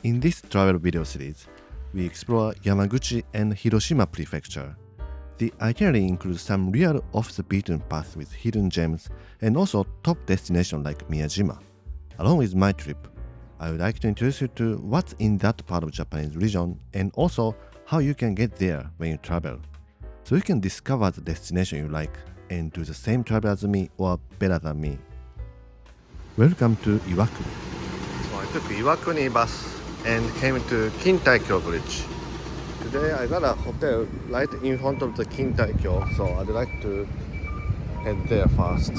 In this travel video series, we explore Yamaguchi and Hiroshima Prefecture. The itinerary includes some real off-the-beaten paths with hidden gems and also top destinations like Miyajima. Along with my trip, I would like to introduce you to what's in that part of Japanese region and also how you can get there when you travel. So you can discover the destination you like and do the same travel as me or better than me. Welcome to Iwakuni. So I took Iwakuni bus and came to Kintaikyo Bridge. Today I got a hotel right in front of the Kintaikyo, so I'd like to head there first.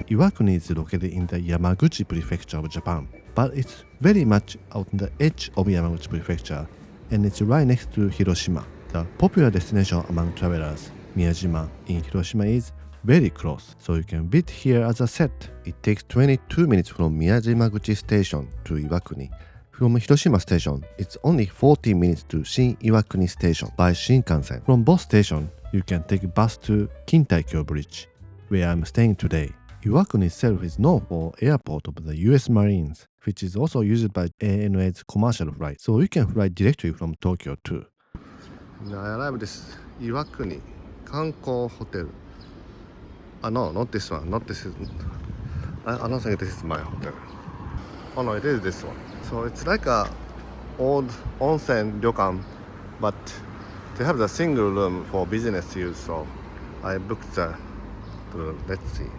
Iwakuni is located in the Yamaguchi Prefecture of Japan, but it's very much out on the edge of Yamaguchi Prefecture, and it's right next to Hiroshima. The popular destination among travelers, Miyajima in Hiroshima, is very close, so you can visit here as a set. It takes 22 minutes from Miyajimaguchi Station to Iwakuni. From Hiroshima Station, it's only 40 minutes to Shin Iwakuni Station by Shinkansen. From both stations, you can take a bus to Kintaikyo Bridge, where I'm staying today. Iwakuni itself is known for airport of the US Marines, which is also used by ANA's commercial flight, so you can fly directly from Tokyo too. Now I arrived at Iwakuni Kanko Hotel. No, not this one. Not this. I don't think this is my hotel. Oh no, it is this one. So it's like a old onsen ryokan, but they have the single room for business use. So I booked the room. Let's see.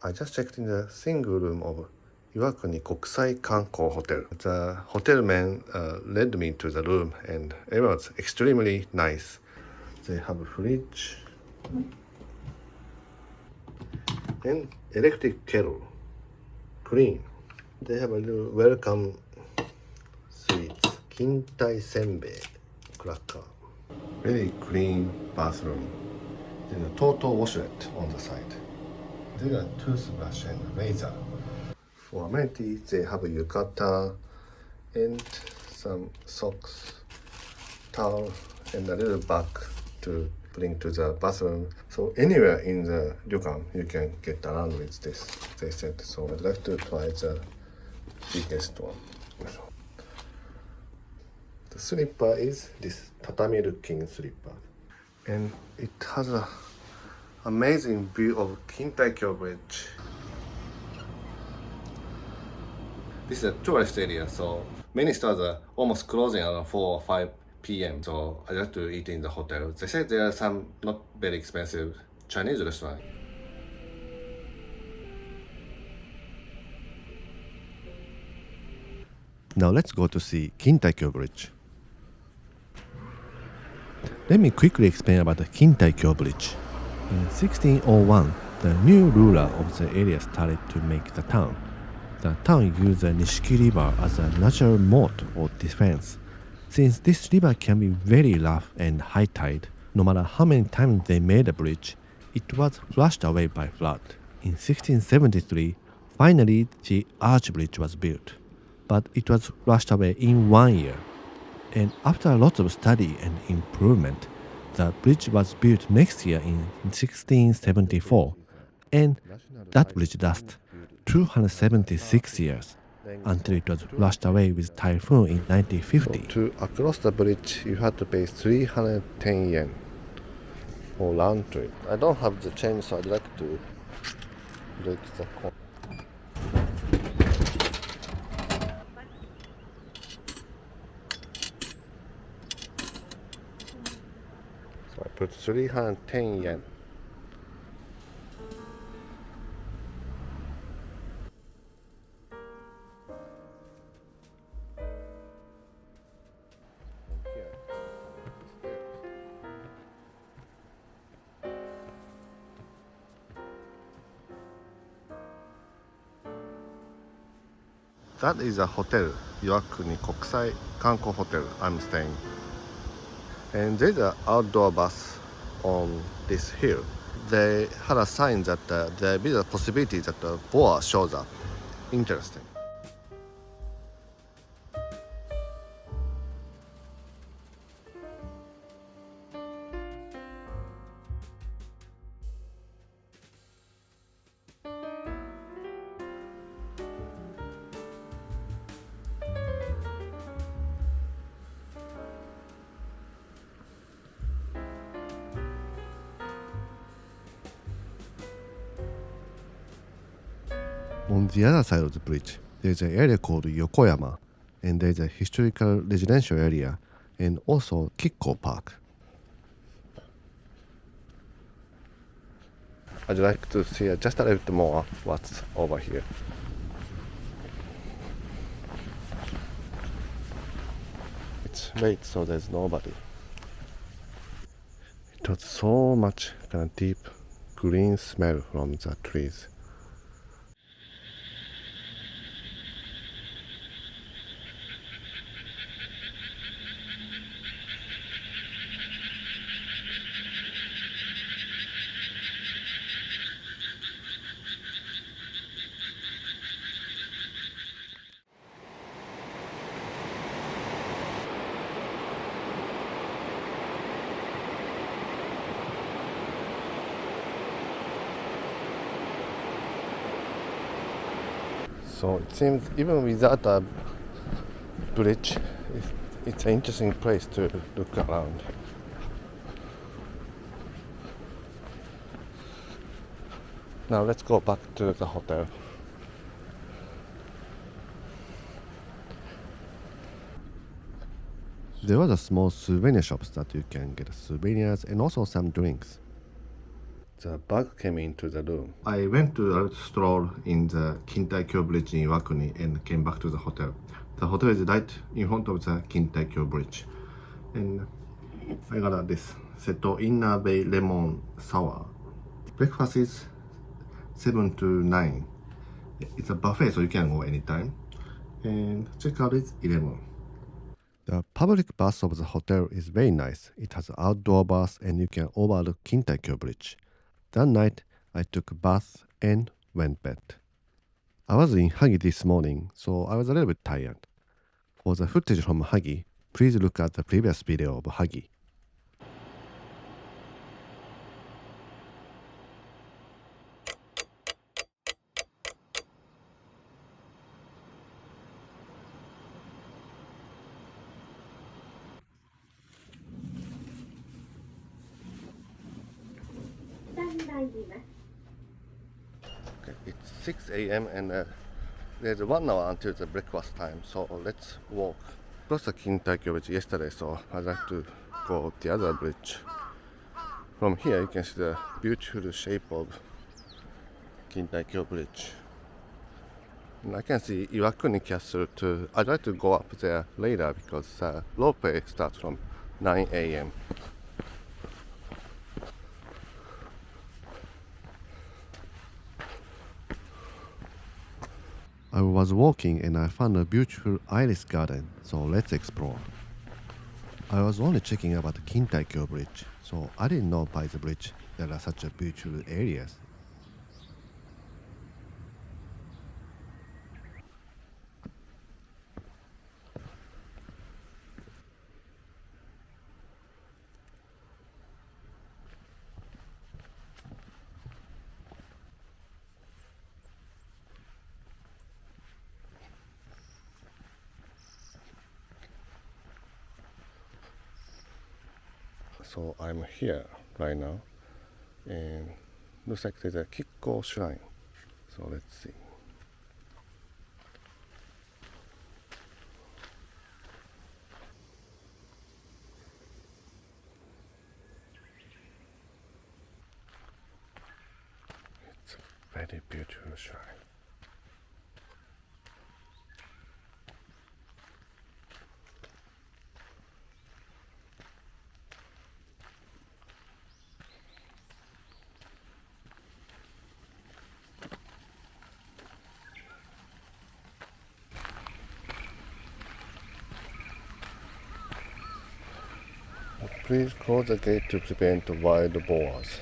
I just checked in the single room of Iwakuni Kokusai Kanko Hotel. The hotel man led me to the room, and it was extremely nice. They have a fridge and electric kettle, clean. They have a little welcome sweets, Kintai cracker, very clean bathroom. There's a total washlet on the side. There's a toothbrush and a razor. For amenities, they have a yukata and some socks, towel, and a little bag to bring to the bathroom. So anywhere in the ryokan you can get around with this, they said. So I'd like to try the biggest one. The slipper is this tatami looking slipper, and it has an amazing view of Kintaikyo Bridge. This is a tourist area, so many stores are almost closing around 4 or 5 p.m. So I like to eat in the hotel. They said there are some not very expensive Chinese restaurants. Now let's go to see Kintaikyo Bridge. Let me quickly explain about the Kintaikyo Bridge. In 1601, the new ruler of the area started to make the town. The town used the Nishiki River as a natural moat or defense. Since this river can be very rough and high tide, no matter how many times they made a bridge, it was flushed away by flood. In 1673, finally the arch bridge was built, but it was flushed away in 1 year. And after lots of study and improvement, the bridge was built next year in 1674, and that bridge lasted 276 years until it was flushed away with typhoon in 1950. So to across the bridge, you had to pay 310 yen for round trip. I don't have the change, so I'd like to break the coin. So I put 310 yen. That is a hotel, Iwakuni Kokusai Kanko Hotel I'm staying. And there's an outdoor bus on this hill. They had a sign that there is a possibility that the boa shows up. Interesting. On the other side of the bridge, there's an area called Yokoyama, and there's a historical residential area and also Kikko Park. I'd like to see just a little bit more what's over here. It's late, so there's nobody. It was so much kind of deep green smell from the trees. So it seems even without a bridge, it's an interesting place to look around. Now let's go back to the hotel. There was a small souvenir shops that you can get souvenirs and also some drinks. The bug came into the room. I went to a stroll in the Kintaikyo Bridge in Iwakuni and came back to the hotel. The hotel is right in front of the Kintaikyo Bridge. And I got this Seto Inner Bay Lemon Sour. Breakfast is 7 to 9. It's a buffet, so you can go anytime. And checkout is 11. The public bath of the hotel is very nice. It has outdoor bath and you can overlook Kintaikyo Bridge. That night, I took a bath and went bed. I was in Hagi this morning, so I was a little bit tired. For the footage from Hagi, please look at the previous video of Hagi. Okay, it's 6 a.m. and there's 1 hour until the breakfast time, so let's walk. I crossed the Kintaikyo Bridge yesterday, so I'd like to go the other bridge. From here you can see the beautiful shape of Kintaikyo Bridge. And I can see Iwakuni Castle too. I'd like to go up there later because ropeway starts from 9 a.m. I was walking and I found a beautiful iris garden, so let's explore. I was only checking about the Kintaikyo Bridge, so I didn't know by the bridge there are such a beautiful areas. So I'm here right now, and looks like there's a Kikko shrine. So let's see. It's a very beautiful shrine. Please close the gate to prevent wild boars.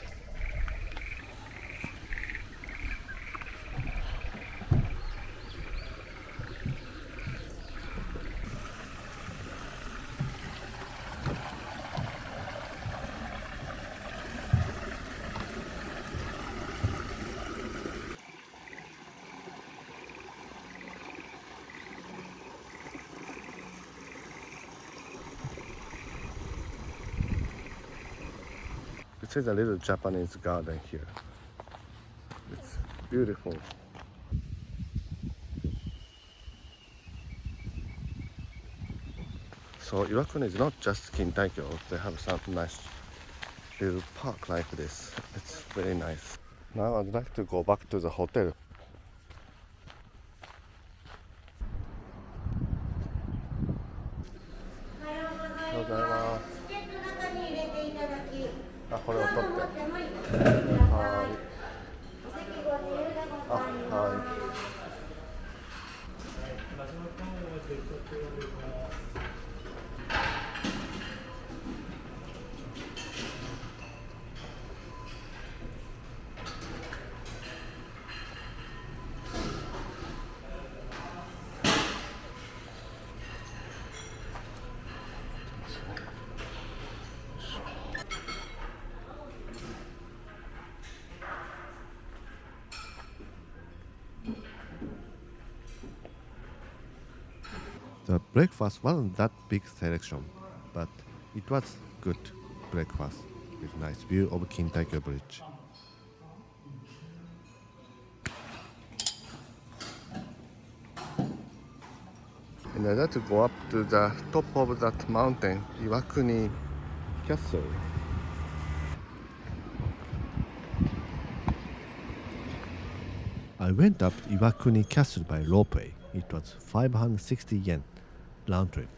This is a little Japanese garden here. It's beautiful. So Iwakuni is not just Kintaikyo, they have some nice little park like this. It's very nice. Now I'd like to go back to the hotel. The breakfast wasn't that big selection, but it was good breakfast with nice view of Kintaikyo Bridge. And I'd like to go up to the top of that mountain, Iwakuni Castle. I went up Iwakuni Castle by ropeway. It was 560 yen round trip.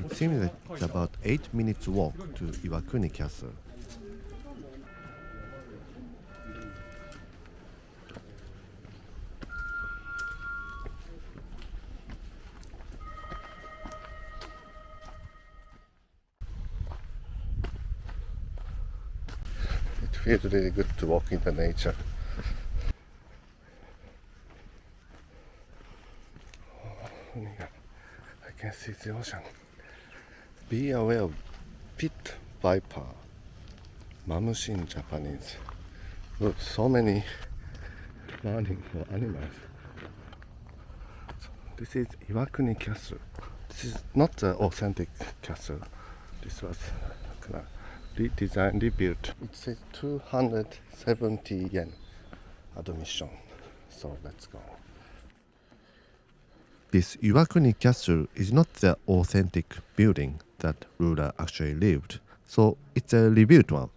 It seems that it's about 8 minutes walk to Iwakuni Castle. It feels really good to walk in the nature. I can see the ocean. Be aware of pit viper, mamushi in Japanese. Look, so many warning for animals. So this is Iwakuni Castle. This is not the authentic castle. This was redesigned, rebuilt. It says 270 yen admission. So let's go. This Iwakuni Castle is not the authentic building that ruler actually lived, so it's a rebuilt one.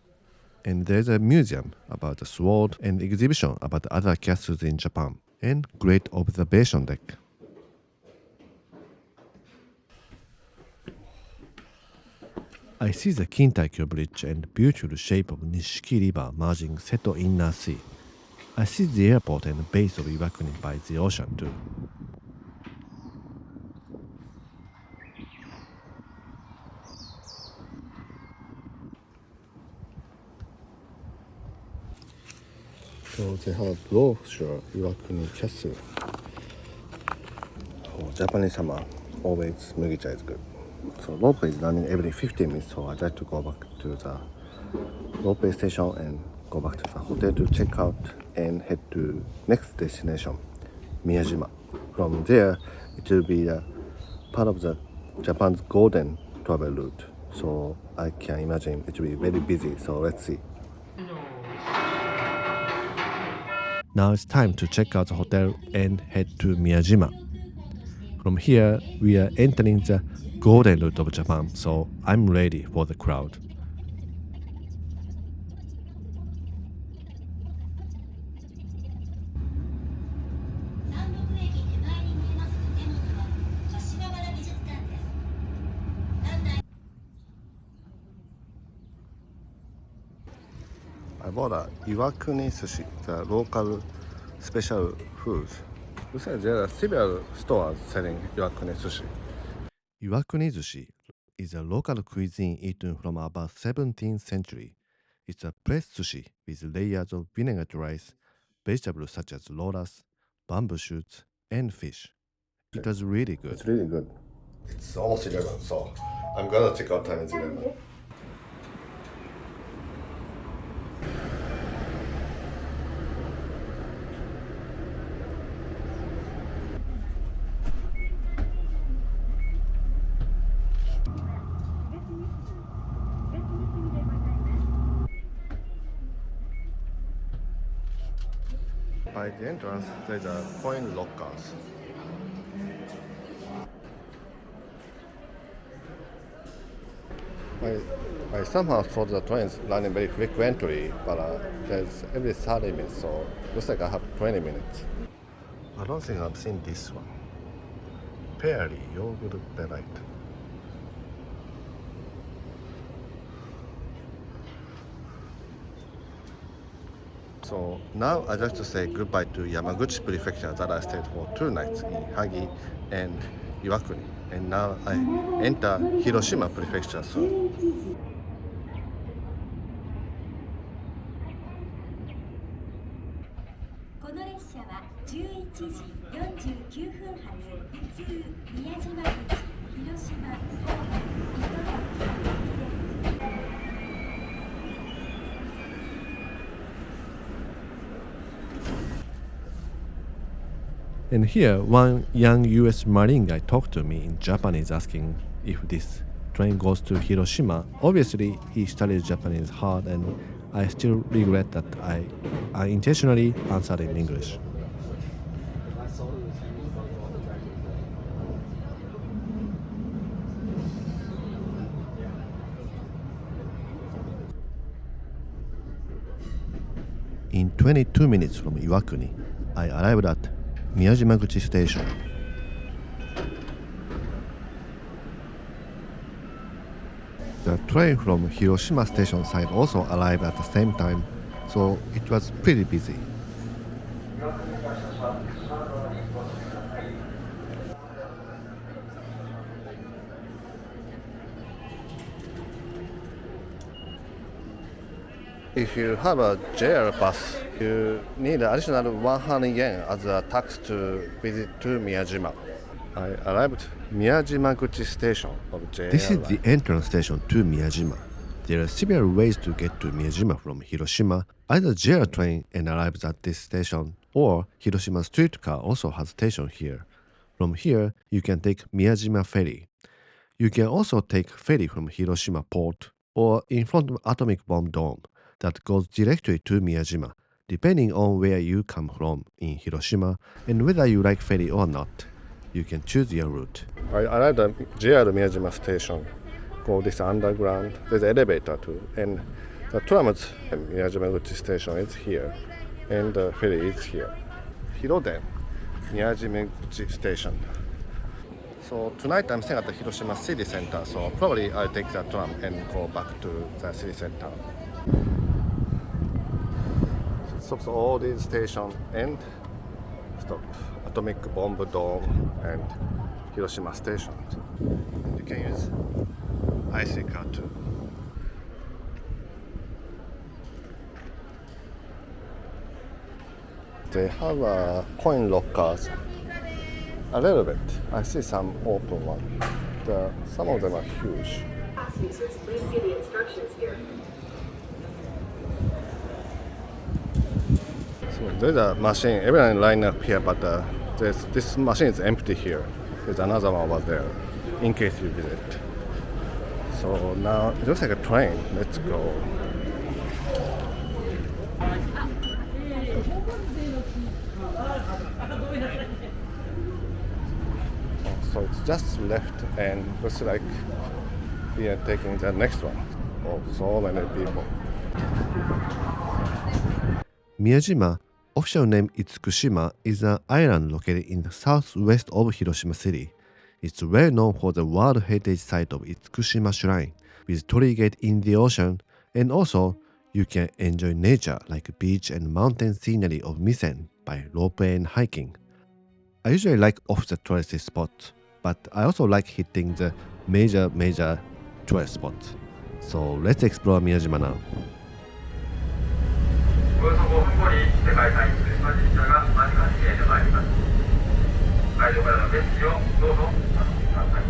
And there's a museum about the sword and exhibition about other castles in Japan, and great observation deck. I see the Kintaikyo Bridge and beautiful shape of Nishiki River merging Seto Inner Sea. I see the airport and base of Iwakuni by the ocean too. So they have brochure Iwakuni Castle. For Japanese summer, always Mugicha is good. So rope is running every 15 minutes, so I'd like to go back to the rope station and go back to the hotel to check out and head to next destination, Miyajima. From there, it will be a part of the Japan's golden travel route. So I can imagine it will be very busy. So let's see. Now it's time to check out the hotel and head to Miyajima. From here, we are entering the golden route of Japan, so I'm ready for the crowd. I bought a Iwakuni sushi, the local special food. You said there are several stores selling Iwakuni sushi. Iwakuni sushi is a local cuisine eaten from about 17th century. It's a pressed sushi with layers of vinaigrette rice, vegetables such as loras, bamboo shoots, and fish. It was really good. It's really good. It's almost 11, so I'm gonna check out time is 11. By the entrance, there's a coin lockers. I somehow thought the train's running very frequently, but there's every 30 minutes, so looks like I have 20 minutes. I don't think I've seen this one. Ferry yogurt delight. So now I'd like to say goodbye to Yamaguchi Prefecture that I stayed for 2 nights in Hagi and Iwakuni. And now I enter Hiroshima Prefecture soon. この列車は11時49分発普通宮島口広島神戸糸魚川行きです。And here, one young US Marine guy talked to me in Japanese asking if this train goes to Hiroshima. Obviously, he studied Japanese hard, and I still regret that I intentionally answered in English. In 22 minutes from Iwakuni, I arrived at Miyajima Station. The train from Hiroshima Station side also arrived at the same time, so it was pretty busy. If you have a JR pass, you need additional 100 yen as a tax to visit to Miyajima. I arrived Miyajima Station of JR. This is the entrance station to Miyajima. There are several ways to get to Miyajima from Hiroshima. Either JR train and arrives at this station, or Hiroshima streetcar also has station here. From here, you can take Miyajima Ferry. You can also take ferry from Hiroshima port or in front of atomic bomb dome that goes directly to Miyajima, depending on where you come from in Hiroshima and whether you like ferry or not. You can choose your route. I arrived at JR Miyajima station. Go this underground. There's an elevator too, and the tram at Miyajima station is here, and the ferry is here. Hiroden, Miyajima station. So tonight I'm staying at the Hiroshima city center, so probably I'll take the tram and go back to the city center. Stops all these stations and stop atomic bomb dome and Hiroshima station. You can use IC card too. They have coin lockers. A little bit. I see some open ones. Some of them are huge. Users, please see the instructions here. So there's a machine. Everyone line up here, but this machine is empty here. There's another one over there, in case you visit. So now it looks like a train. Let's go. So it's just left and looks like we are taking the next one. Oh, so many people. Miyajima, official name Itsukushima, is an island located in the southwest of Hiroshima City. It's well known for the World Heritage Site of Itsukushima Shrine, with torii gate in the ocean, and also You can enjoy nature like beach and mountain scenery of Misen by ropeway and hiking. I usually like off the touristy spots, but I also like hitting the major tourist spots. So let's explore Miyajima now. およそ5分後に世界最速電話実車が間近に見えてまいります。会場からの景色をどうぞお楽しみください。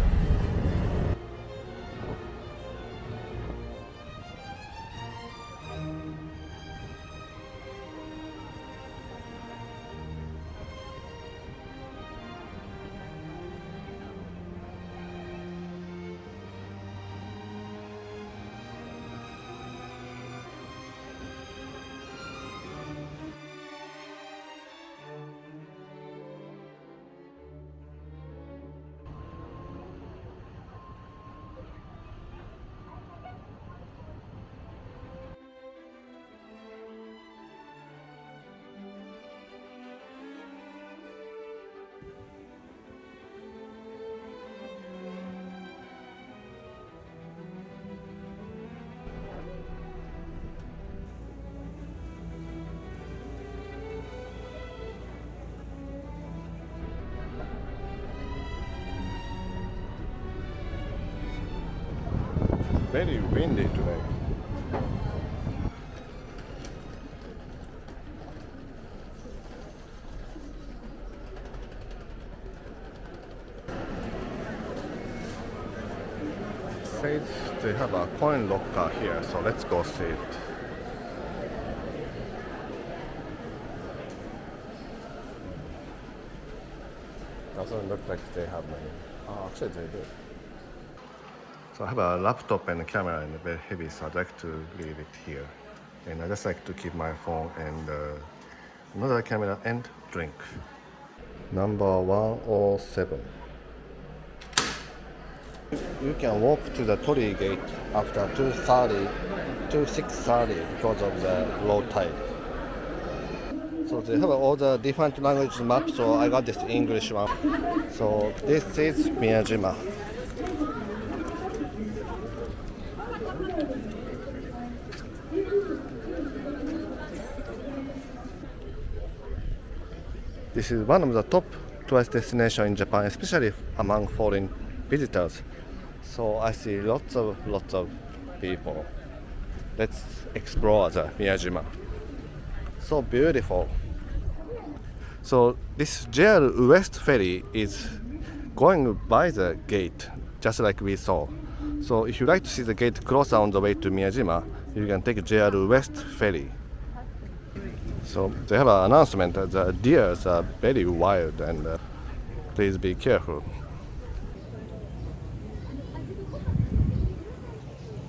Very windy today. Says they have a coin locker here, so let's go see it. Doesn't look like they have many. Oh, actually they do. So I have a laptop and a camera and very heavy, so I'd like to leave it here. And I just like to keep my phone and another camera and drink. Number 107. You can walk to the Torii gate after 2:30 to 6:30 because of the low tide. So they have all the different language maps, so I got this English one. So this is Miyajima. This is one of the top tourist destinations in Japan, especially among foreign visitors. So I see lots of people. Let's explore the Miyajima. So beautiful. So this JR West Ferry is going by the gate, just like we saw. So if you like to see the gate closer on the way to Miyajima, you can take JR West Ferry. So they have an announcement that the deers are very wild and please be careful.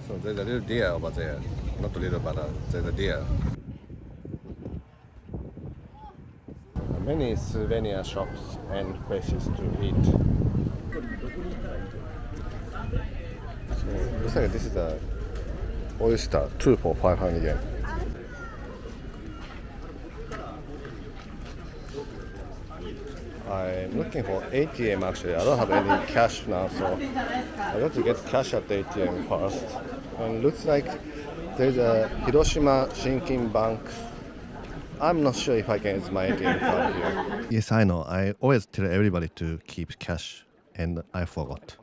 So there's a little deer over there. Not little, but there's a deer. Many souvenir shops and places to eat. So looks like this is a oyster, 2 for 500 yen. I'm looking for ATM actually. I don't have any cash now, so I got to get cash at the ATM first. And looks like there's a Hiroshima Shinkin Bank. I'm not sure if I can use my ATM card here. Yes, I know. I always tell everybody to keep cash, and I forgot.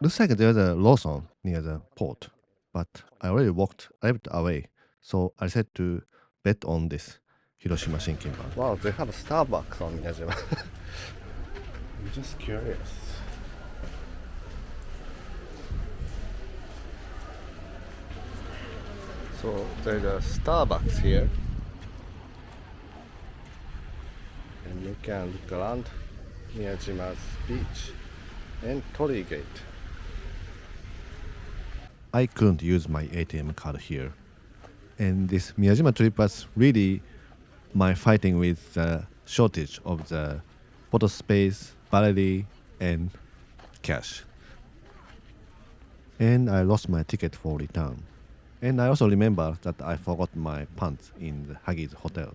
Looks like there's a Lawson near the port, but I already walked a bit away, so I decided to bet on this Hiroshima Shinkin Bank. Wow, they have a Starbucks on Miyajima. I'm just curious. So there's a Starbucks here. And you can look around Miyajima's beach and Torii Gate. I couldn't use my ATM card here. And this Miyajima trip was really my fighting with the shortage of the photo space, battery, and cash. And I lost my ticket for return. And I also remember that I forgot my pants in the Hagi's hotel.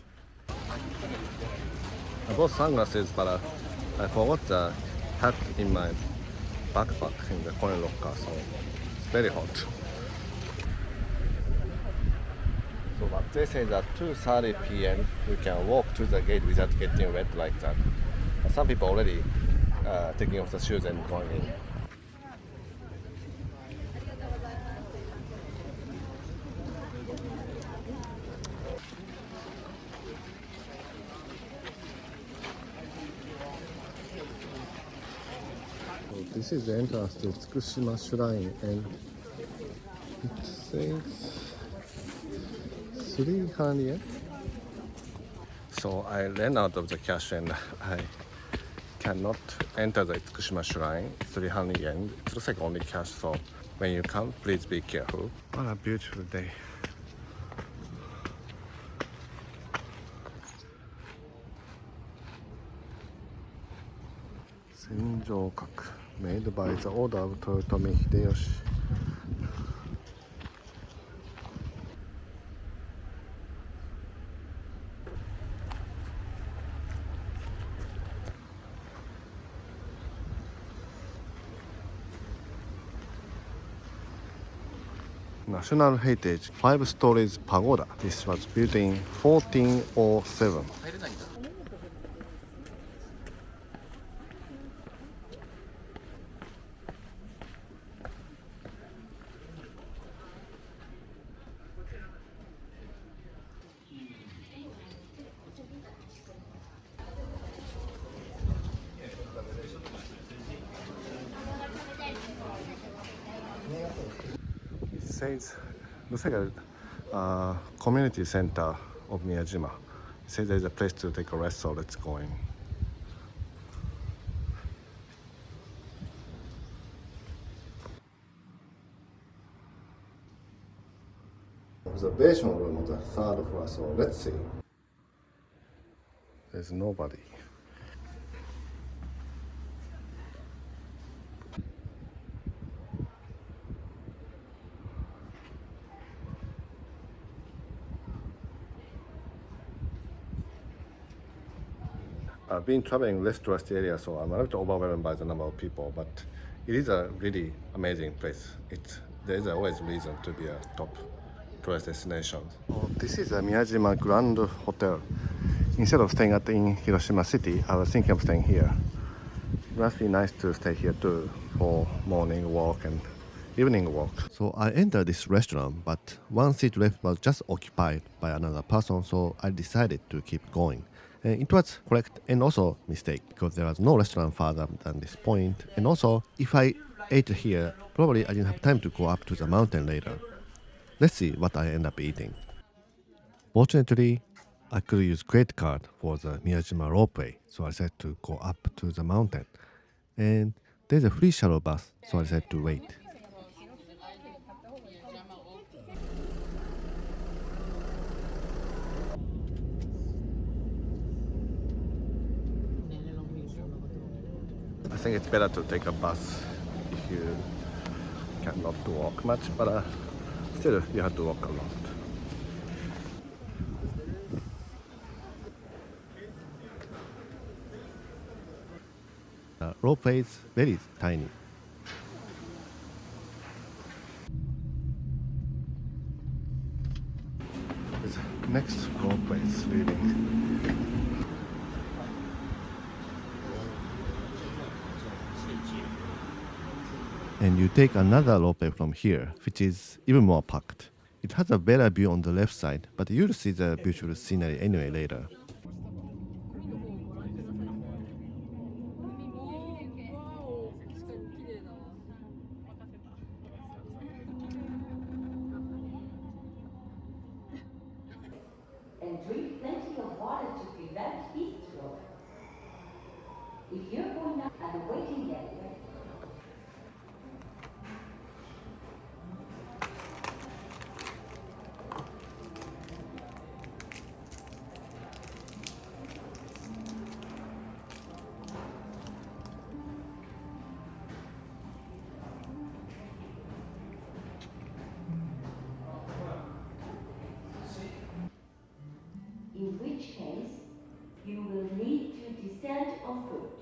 I bought sunglasses, but I forgot the hat in my backpack in the coin locker, so it's very hot. So So but they say that 2:30 p.m. we can walk to the gate without getting wet like that. Some people already taking off the shoes and going in. So this is the entrance to Tsukushima Shrine, and it says 300 yen. So I ran out of the cash and I cannot enter the Tsukushima Shrine. 300 yen. It looks like only cash, so when you come, please be careful. What a beautiful day. Senjoukaku, made by the order of Toyotomi Hideyoshi. National Heritage 5 Stories Pagoda. This was built in 1407. It says, looks like a community center of Miyajima. It says there's a place to take a rest, so let's go in. Observation room on the third floor, so let's see. There's nobody. I've been traveling less tourist area, so I'm a little overwhelmed by the number of people, but it is a really amazing place. There's always reason to be a top tourist destination. Oh, this is a Miyajima Grand Hotel. Instead of staying in Hiroshima City, I was thinking of staying here. It must be nice to stay here too for morning walk and evening walk. So I entered this restaurant, but one seat left was just occupied by another person, so I decided to keep going. And it was correct and also mistake, because there was no restaurant farther than this point. And also, if I ate here, probably I didn't have time to go up to the mountain later. Let's see what I end up eating. Fortunately, I could use credit card for the Miyajima ropeway, so I decided to go up to the mountain. And there's a free shuttle bus, so I decided to wait. I think it's better to take a bus if you cannot walk much, but still you have to walk a lot. The ropeway is very tiny. This next ropeway is leaving. And you take another ropeway from here, which is even more packed. It has a better view on the left side, but you'll see the beautiful scenery anyway later. And drink plenty of water to prevent heat stroke. If you're going out at the waiting area, in which case you will need to descend on foot.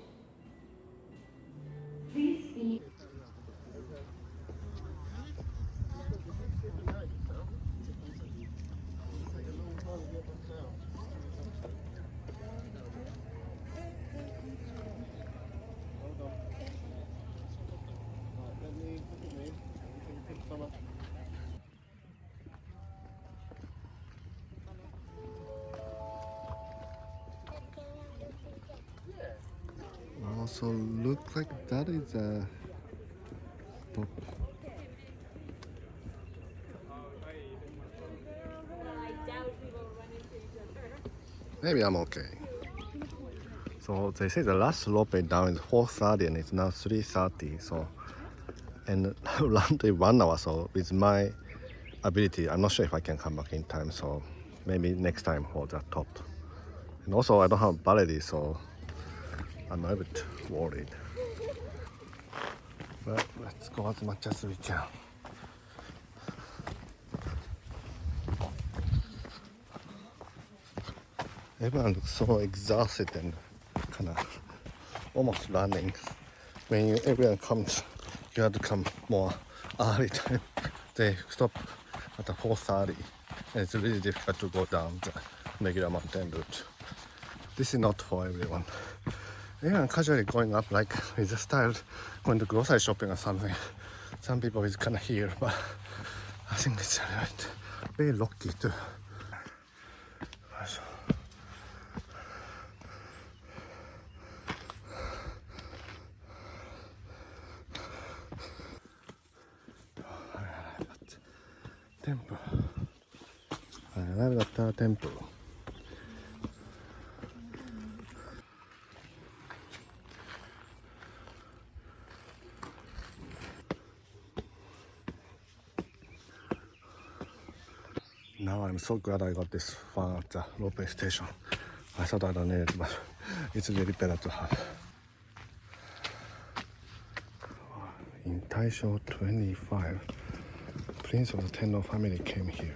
So look like that is a top. Maybe I'm okay. So they say the last rope down is 4:30 and it's now 3:30. So and around 1 hour. So with my ability, I'm not sure if I can come back in time. So maybe next time for the top. And also I don't have ballet, so I'm a bit worried. But let's go as much as we can. Everyone looks so exhausted and kind of almost running. When everyone comes, you have to come more early time. They stop at 4:30, and it's really difficult to go down the regular mountain route. This is not for everyone. Everyone casually going up like with a style going to grocery shopping or something. Some people is kind of here, but I think it's very rocky too. Temple. I arrived at the temple. Now I'm so glad I got this fan at the rope station. I thought I don't need it, but it's really better to have. In Taisho 25, Prince of the Tenno family came here.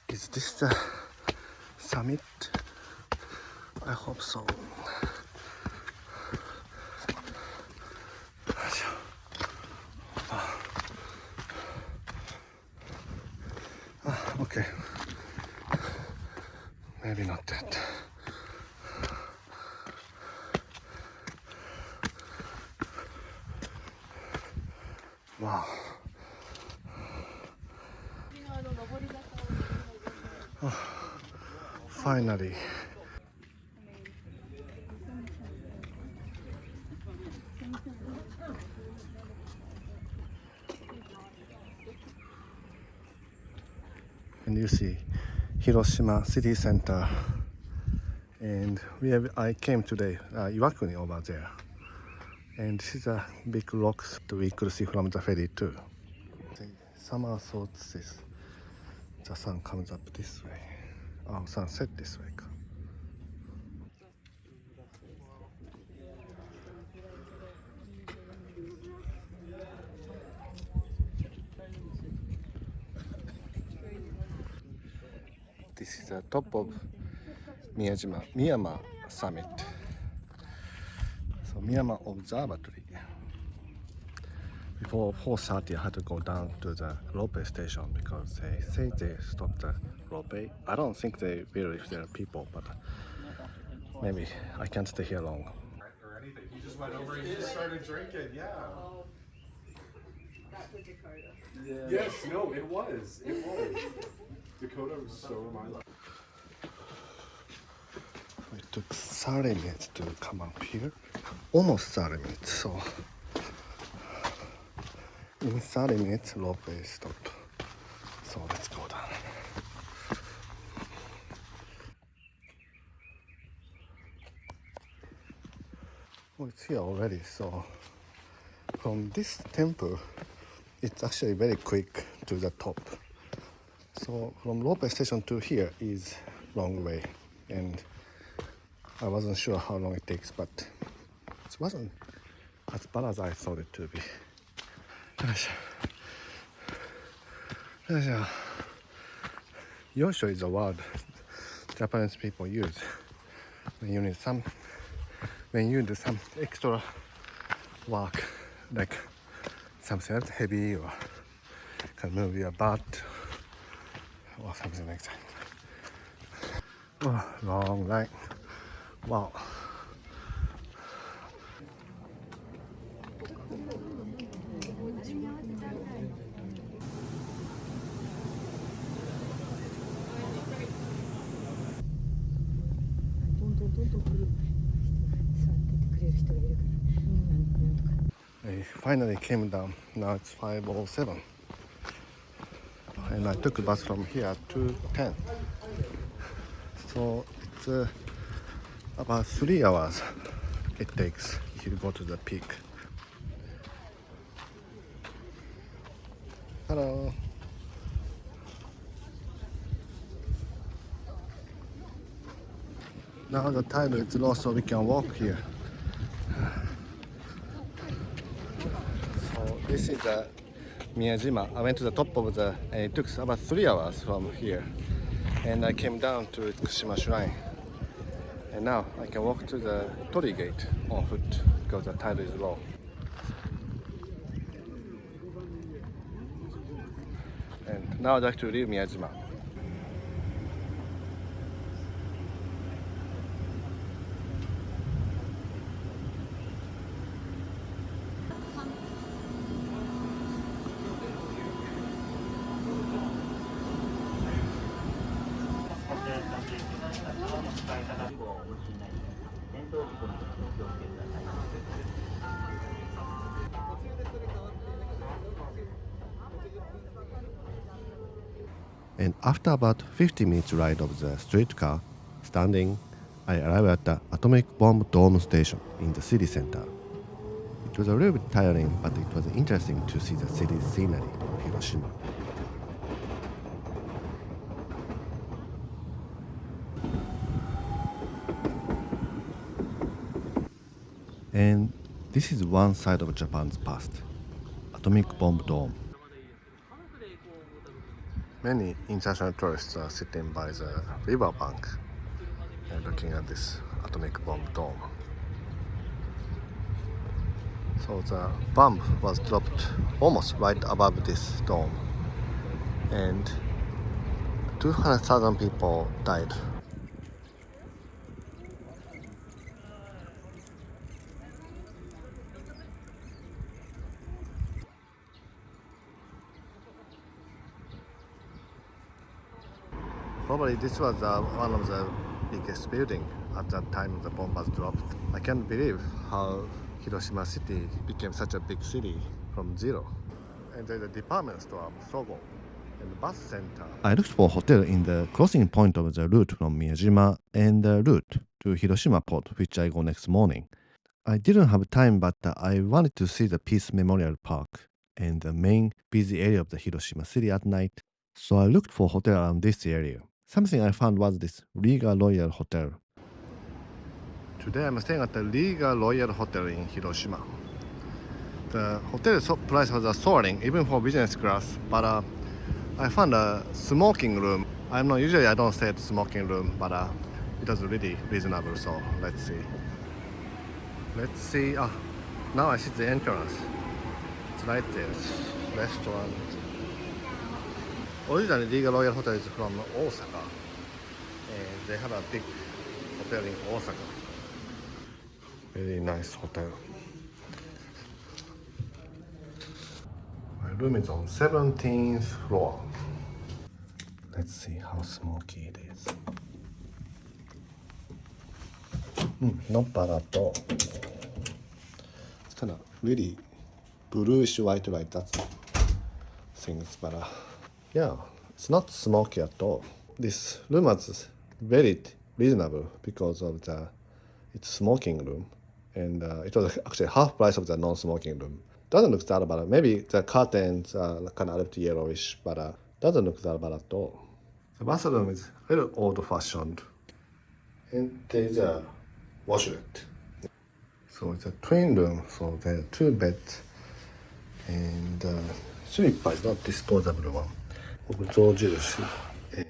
Is this the summit? I hope so. Okay. Maybe not that. Wow. Oh, finally. And you see Hiroshima city center, and I came today Iwakuni over there, and this is a big rocks that we could see from the ferry too. The summer solstice, the sun comes up this way. Oh, sunset this way. This is the top of Miyajima summit. So Miyama Observatory. Before 4:30 I had to go down to the rope station because they say they stopped the rope. I don't think they will if there are people, but maybe I can't stay here long. Or anything. He just went over and he just started drinking, yeah. That's a Dakota. Yeah. Yes, no, it was. It was. Dakota was so reminded. It took 30 minutes to come up here. Almost 30 minutes, so in 30 minutes rope stop. So let's go down. Oh, it's here already. So from this temple, it's actually very quick to the top. So from rope station to here is long way, and I wasn't sure how long it takes, but it wasn't as bad as I thought it to be. Yosho is a word Japanese people use when you need when you do some extra work, like something else heavy or can move your butt or something like that. Oh, long line. Wow. I finally came down. Now it's 5:07. And I took a bus from here to 10. So it's about 3 hours it takes if you go to the peak. Hello. Now the tide is low, so we can walk here. So this is the Miyajima. I went to the top of the, and it took about 3 hours from here. And I came down to Tsukushima Shrine. And now I can walk to the Torii Gate on foot because the tide is low. And now I'd like to leave Miyajima. And after about 50 minutes ride of the streetcar, standing, I arrived at the atomic bomb dome station in the city center. It was a little bit tiring, but it was interesting to see the city's scenery of Hiroshima. And this is one side of Japan's past, atomic bomb dome. Many international tourists are sitting by the river bank and looking at this atomic bomb dome. So the bomb was dropped almost right above this dome, and 200,000 people died. Probably this was one of the biggest building at that time the bomb was dropped. I can't believe how Hiroshima city became such a big city from zero. And there's a department store, Sogo, and the bus center. I looked for a hotel in the crossing point of the route from Miyajima and the route to Hiroshima port, which I go next morning. I didn't have time, but I wanted to see the Peace Memorial Park and the main busy area of the Hiroshima city at night. So I looked for a hotel around this area. Something I found was this Rihga Royal Hotel. Today I'm staying at the Rihga Royal Hotel in Hiroshima. The hotel price was soaring even for business class, but I found a smoking room. Usually I don't stay at the smoking room, but it was really reasonable, so let's see. Now I see the entrance. It's right there. Restaurant. Originally, Rihga Royal Hotel is from Osaka, and they have a big hotel in Osaka. Very nice hotel. My room is on 17th floor. Let's see how smoky it is. Not bad at all. It's kind of really bluish white like that things, but yeah, it's not smoky at all. This room was very reasonable because of it's smoking room, and it was actually half price of the non-smoking room. Doesn't look that bad. Maybe the curtains are kind of a little yellowish, but doesn't look that bad at all. The bathroom is very old-fashioned, and there's a washlet. So it's a twin room, so there are 2 beds, and slipper is not disposable one. 象印 and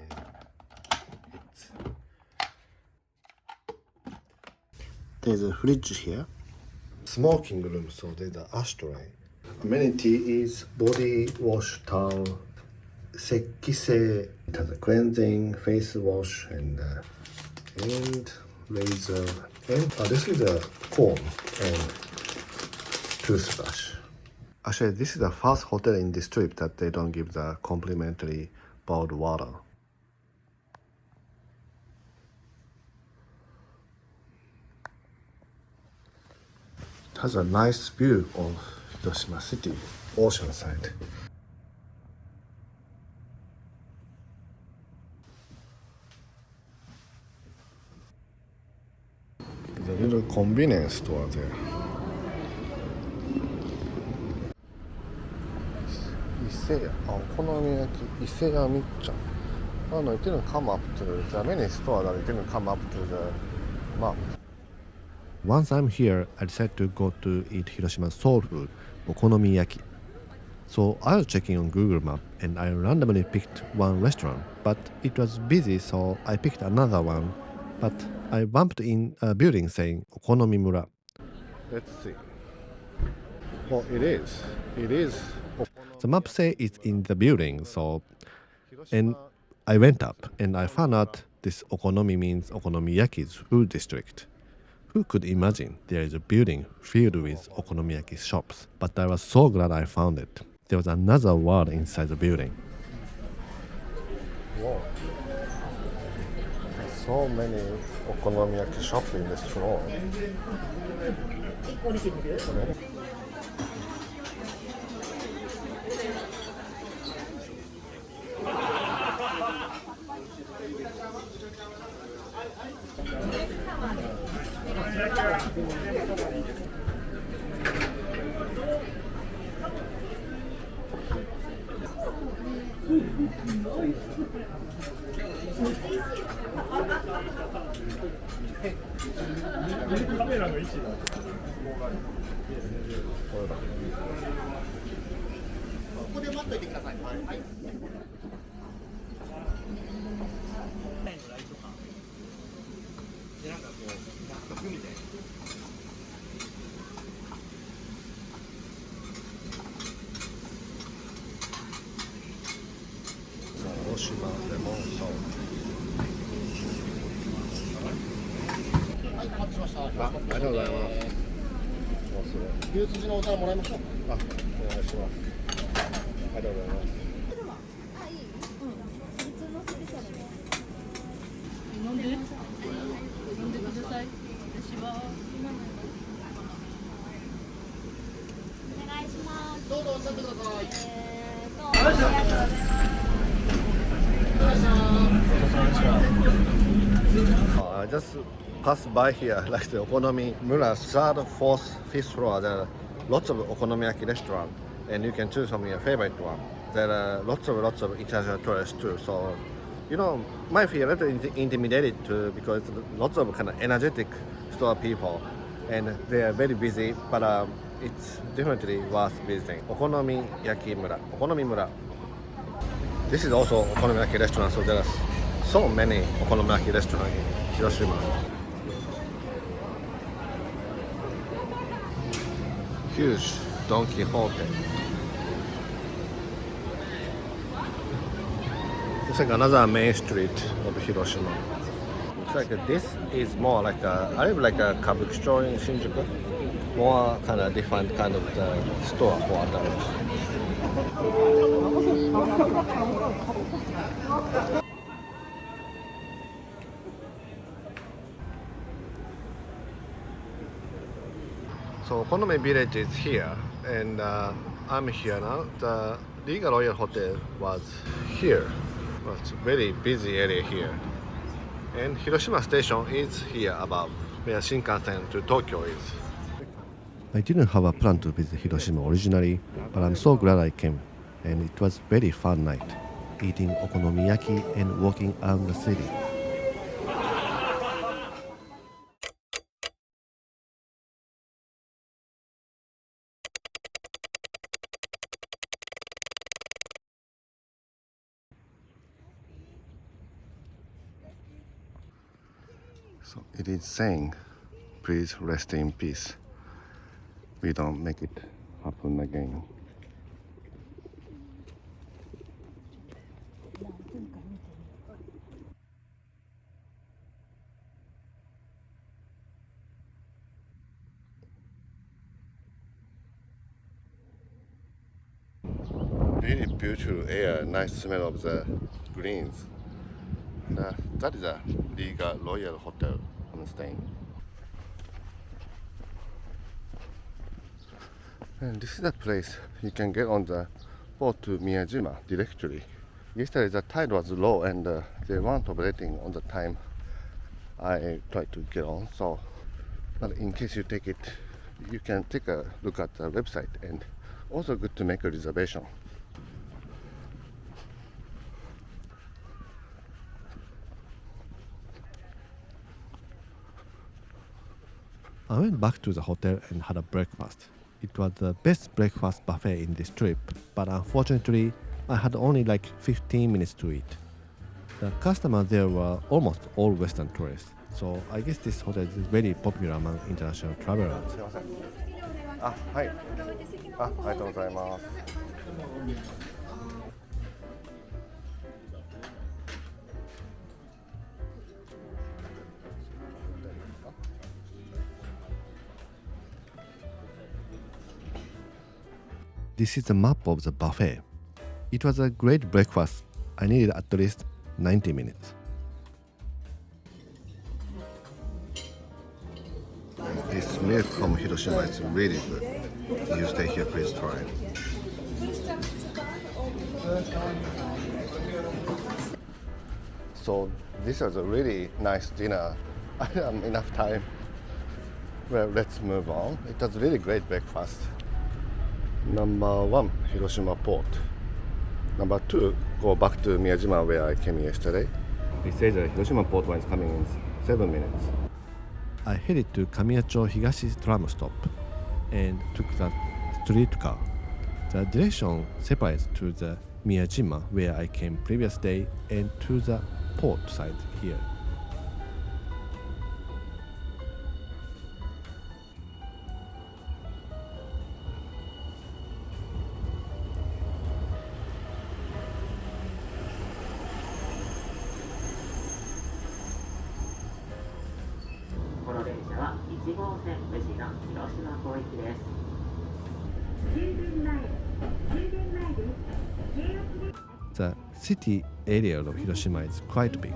there's a fridge here. Smoking room, so there's an ashtray. Amenity is body wash towel, Sekise. It has a cleansing, face wash, and razor. And this is a comb and toothbrush. Actually, this is the first hotel in this trip that they don't give the complimentary bottled water. It has a nice view of Hiroshima City, oceanside. There's a little convenience store there. Iseya, okonomiyaki, Iseya Michan. Oh no, it didn't come up to, there are many stores that it didn't come up to the map. Once I'm here, I decided to go to eat Hiroshima's soul food, okonomiyaki. So I was checking on Google Map and I randomly picked one restaurant, but it was busy, so I picked another one. But I bumped in a building saying Okonomimura. Let's see. Oh, it is. It is. The map says it's in the building, so. And I went up and I found out this okonomi means okonomiyaki's food district. Who could imagine there is a building filled with okonomiyaki shops? But I was so glad I found it. There was another world inside the building. Whoa. So many okonomiyaki shops in this floor. Hiroshima lemon salt. ありがとうございます。牛すじのお皿もらいましょう。お願いします。ありがとうございます。飲んでください。私はお願いします。どうぞおっしゃってください。ありがとうございます。I just passed by here, like the Okonomi Mura's third, fourth, fifth floor. There are lots of okonomiyaki restaurants, and you can choose from your favorite one. There are lots of international tourists too. So, might feel a little intimidated too because lots of kind of energetic store people, and they are very busy. But it's definitely worth visiting. Okonomiyaki Mura, Okonomi Mura. This is also okonomiyaki restaurant, so there are so many okonomiyaki restaurants in Hiroshima. Huge Don Quixote. It's like another main street of Hiroshima. Looks like this is more like a Kabuki store in Shinjuku. More kind of different kind of store for adults. So Okonomi Village is here, and I'm here now. The Rihga Royal Hotel was here. It's a very busy area here. And Hiroshima Station is here above, where Shinkansen to Tokyo is. I didn't have a plan to visit Hiroshima originally, but I'm so glad I came. And it was a very fun night, eating okonomiyaki and walking around the city. So it is saying, please rest in peace. We don't make it happen again. really beautiful air, nice smell of the greens. And, that is a Rihga Royal Hotel I'm staying. And this is the place you can get on the boat to Miyajima directly. Yesterday the tide was low and they weren't operating on the time I tried to get on. So, but in case you take it, you can take a look at the website, and also good to make a reservation. I went back to the hotel and had a breakfast. It was the best breakfast buffet in this trip, but unfortunately, I had only like 15 minutes to eat. The customers there were almost all Western tourists, so I guess this hotel is very popular among international travelers. あ、はい。ありがとうございます。This is the map of the buffet. It was a great breakfast. I needed at least 90 minutes. This milk from Hiroshima is really good. If you stay here, please try. So this was a really nice dinner. I have enough time. Well, let's move on. It was a really great breakfast. Number 1, Hiroshima port. Number 2, go back to Miyajima where I came yesterday. They say the Hiroshima port one is coming in 7 minutes. I headed to Kamiyacho Higashi tram stop and took the streetcar. The direction separates to the Miyajima where I came previous day and to the port side here. The city area of Hiroshima is quite big.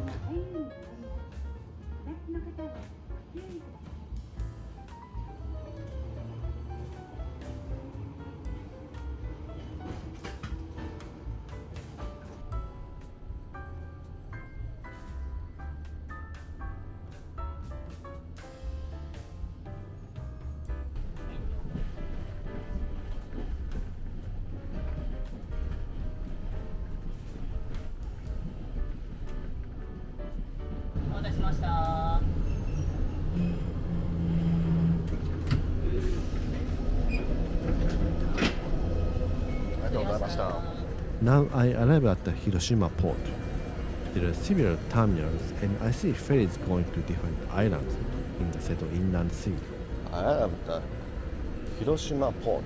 Now I arrive at the Hiroshima port. There are several terminals and I see ferries going to different islands in the Seto Inland Sea. I am at the Hiroshima port,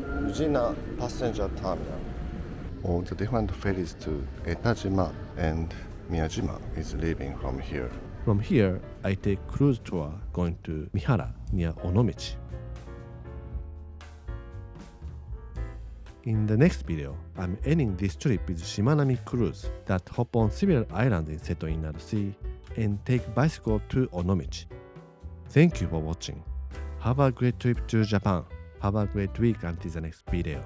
Ujina passenger terminal. All the different ferries to Etajima and Miyajima is leaving from here. From here, I take cruise tour going to Mihara near Onomichi. In the next video, I'm ending this trip with Shimanami cruise that hop on several islands in Seto Inland Sea and take bicycle to Onomichi. Thank you for watching. Have a great trip to Japan. Have a great week until the next video.